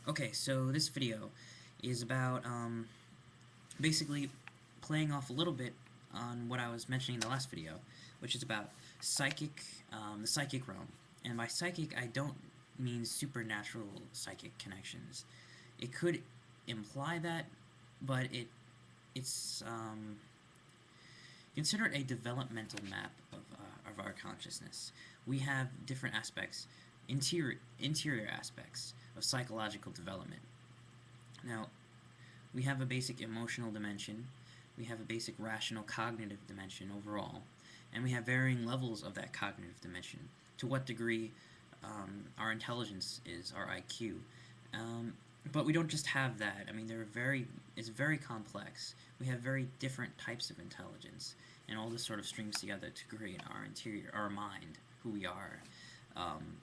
Okay, so this video is about basically playing off a little bit on what I was mentioning in the last video, which is about the psychic realm. And by psychic, I don't mean supernatural psychic connections. It could imply that, but it's consider it a developmental map of our consciousness. We have different aspects, interior aspects of psychological development. Now, we have a basic emotional dimension, we have a basic rational cognitive dimension overall, and we have varying levels of that cognitive dimension. To what degree our intelligence is, our IQ. But we don't just have that. I mean, it's very complex. We have very different types of intelligence, and all this sort of strings together to create our interior, our mind, who we are. Um,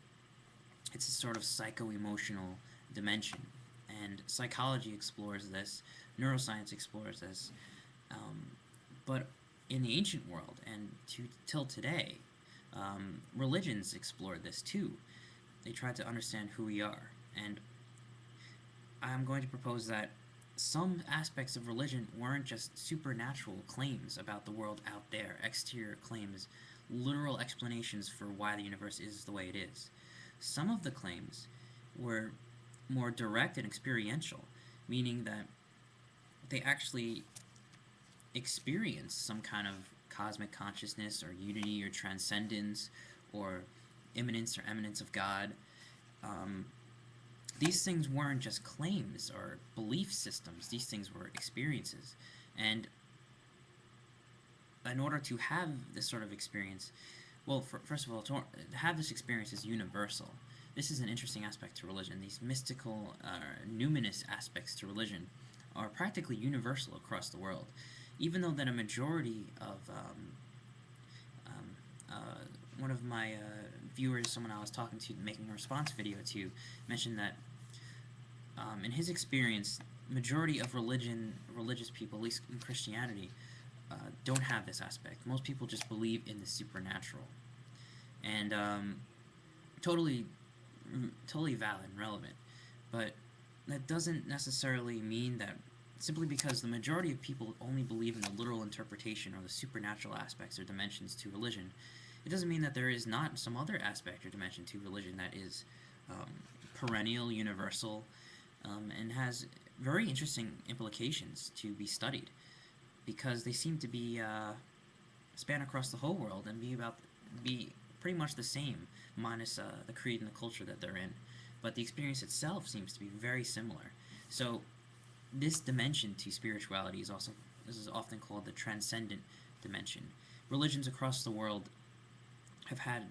it's a sort of psycho-emotional dimension, and psychology explores this, neuroscience explores this, um, but in the ancient world and till today, religions explored this too. They tried to understand who we are, and I'm going to propose that some aspects of religion weren't just supernatural claims about the world out there, exterior claims, literal explanations for why the universe is the way it is. Some of the claims were more direct and experiential, meaning that they actually experience some kind of cosmic consciousness or unity or transcendence or immanence or eminence of God. Um, these things weren't just claims or belief systems, these things were experiences. And in order to have this sort of experience, well, first of all, to have this experience is universal. This is an interesting aspect to religion. These mystical, numinous aspects to religion are practically universal across the world. Even though that a majority of um, uh, one of my viewers, someone I was talking to, making a response video to, mentioned that in his experience, majority of religious people, at least in Christianity, don't have this aspect. Most people just believe in the supernatural, and totally, totally valid and relevant. But that doesn't necessarily mean that simply because the majority of people only believe in the literal interpretation or the supernatural aspects or dimensions to religion, it doesn't mean that there is not some other aspect or dimension to religion that is perennial, universal, and has very interesting implications to be studied because they seem to be span across the whole world and be pretty much the same, minus the creed and the culture that they're in. But the experience itself seems to be very similar. So this dimension to spirituality this is often called the transcendent dimension. Religions across the world have had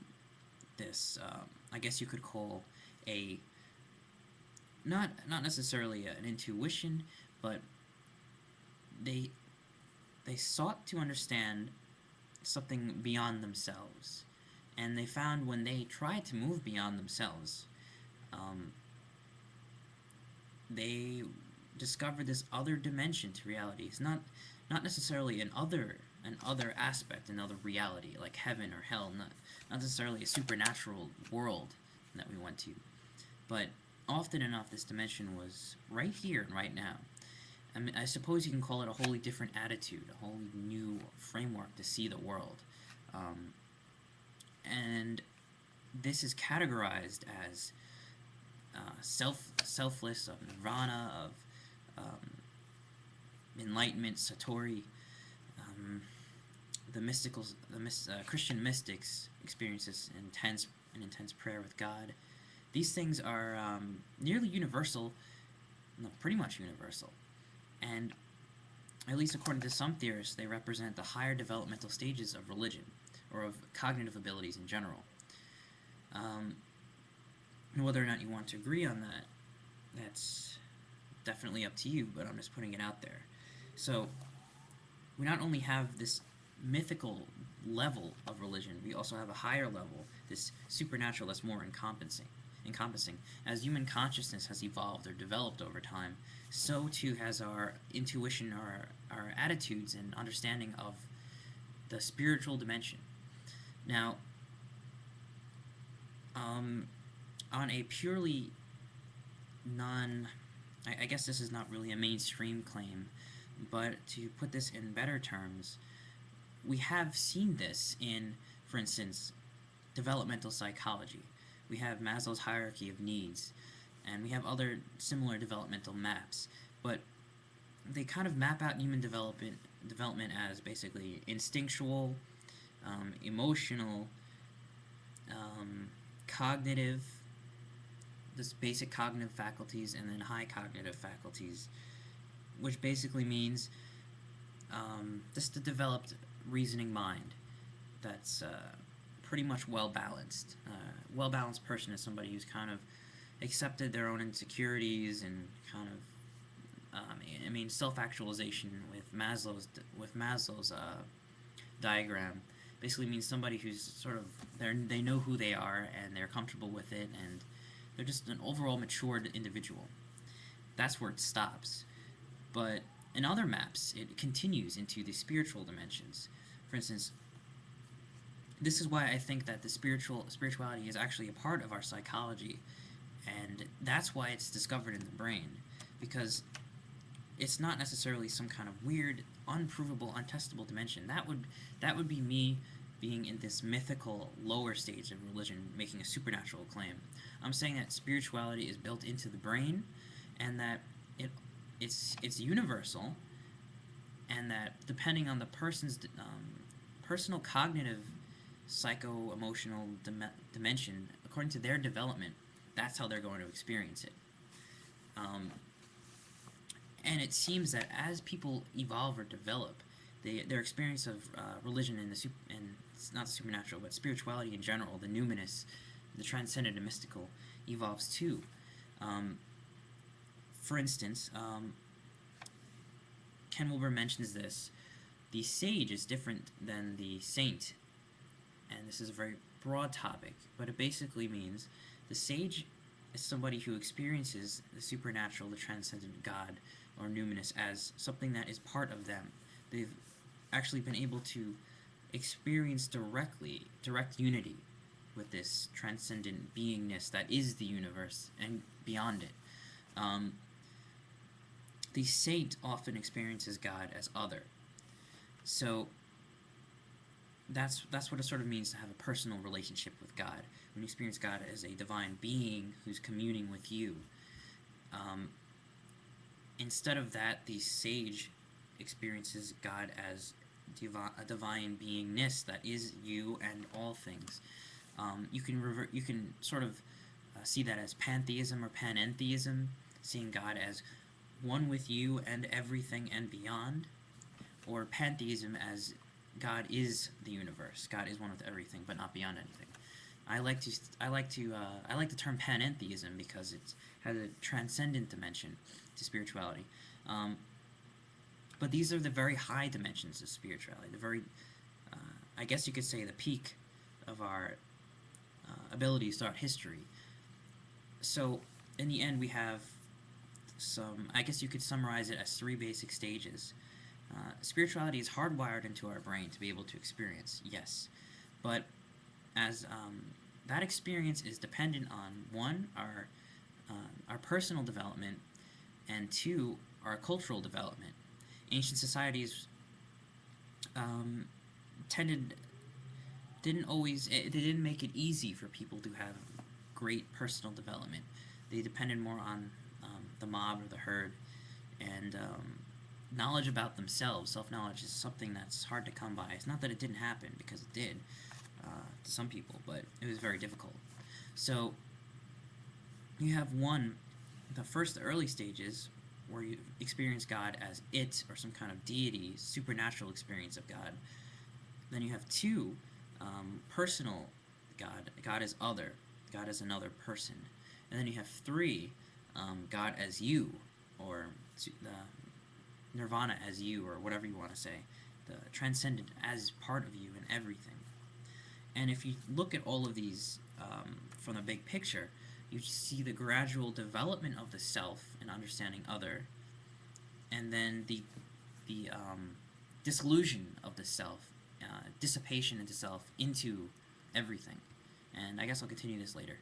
this, I guess you could call a not necessarily an intuition, but they they sought to understand something beyond themselves, and they found when they tried to move beyond themselves, um, they discovered this other dimension to reality. It's not necessarily an other aspect, another reality like heaven or hell, not necessarily a supernatural world that we went to, but often enough this dimension was right here and right now. I mean, I suppose you can call it a wholly different attitude, a wholly new framework to see the world. Um, and this is categorized as selfless, of nirvana, of um, enlightenment, satori. Um, Christian mystics experiences an intense prayer with God. These things are nearly universal, no, pretty much universal, and at least according to some theorists, they represent the higher developmental stages of religion, or of cognitive abilities in general. Um, Whether or not you want to agree on that, that's definitely up to you, but I'm just putting it out there. So, we not only have this mythical level of religion, we also have a higher level, this supernatural that's more encompassing. As human consciousness has evolved or developed over time, so too has our intuition, our attitudes and understanding of the spiritual dimension. Now, um, on a purely non... I guess this is not really a mainstream claim, but to put this in better terms, we have seen this in, for instance, developmental psychology. We have Maslow's hierarchy of needs, and we have other similar developmental maps, but they kind of map out human development as basically instinctual, emotional, cognitive, this basic cognitive faculties, and then high cognitive faculties, which basically means just a developed reasoning mind that's pretty much well balanced. Well balanced person is somebody who's kind of accepted their own insecurities and kind of self-actualization with Maslow's diagram basically means somebody who's sort of they know who they are and they're comfortable with it, and they're just an overall matured individual. That's where it stops. But in other maps, it continues into the spiritual dimensions. For instance, this is why I think that the spirituality is actually a part of our psychology, and that's why it's discovered in the brain, because it's not necessarily some kind of weird, unprovable, untestable dimension. That would be me being in this mythical lower stage of religion, making a supernatural claim. I'm saying that spirituality is built into the brain, and that it's universal, and that depending on the person's personal cognitive psycho-emotional dimension, according to their development, that's how they're going to experience it. And it seems that as people evolve or develop, their experience of religion and not the supernatural, but spirituality in general, the numinous, the transcendent and mystical, evolves too. For instance, Ken Wilber mentions this: the sage is different than the saint, and this is a very broad topic, but it basically means the sage is somebody who experiences the supernatural, the transcendent, God, or numinous as something that is part of them. They've actually been able to experience direct unity with this transcendent beingness that is the universe and beyond it. The saint often experiences God as other. So that's what it sort of means to have a personal relationship with God. When you experience God as a divine being who's communing with you. Instead of that, the sage experiences God as a divine beingness that is you and all things. You can sort of see that as pantheism or panentheism, seeing God as one with you and everything and beyond, or pantheism as God is the universe. God is one with everything, but not beyond anything. I like the term panentheism because it has a transcendent dimension to spirituality. But these are the very high dimensions of spirituality. The very, I guess you could say, the peak of our abilities throughout history. So in the end, we have some. I guess you could summarize it as 3 basic stages. Spirituality is hardwired into our brain to be able to experience, yes, but as that experience is dependent on 1, our personal development, and 2, our cultural development. Ancient societies they didn't make it easy for people to have great personal development. They depended more on the mob or the herd, and knowledge about themselves, self-knowledge, is something that's hard to come by. It's not that it didn't happen, because it did to some people, but it was very difficult. So you have the early stages where you experience God as it, or some kind of deity, supernatural experience of God. Then you have 2, personal God. God as other. God as another person. And then you have 3, God as you, or the nirvana as you, or whatever you want to say. The transcendent as part of you and everything. And if you look at all of these from the big picture, you see the gradual development of the self and understanding other, and then the disillusion of the self, dissipation into self, into everything. And I guess I'll continue this later.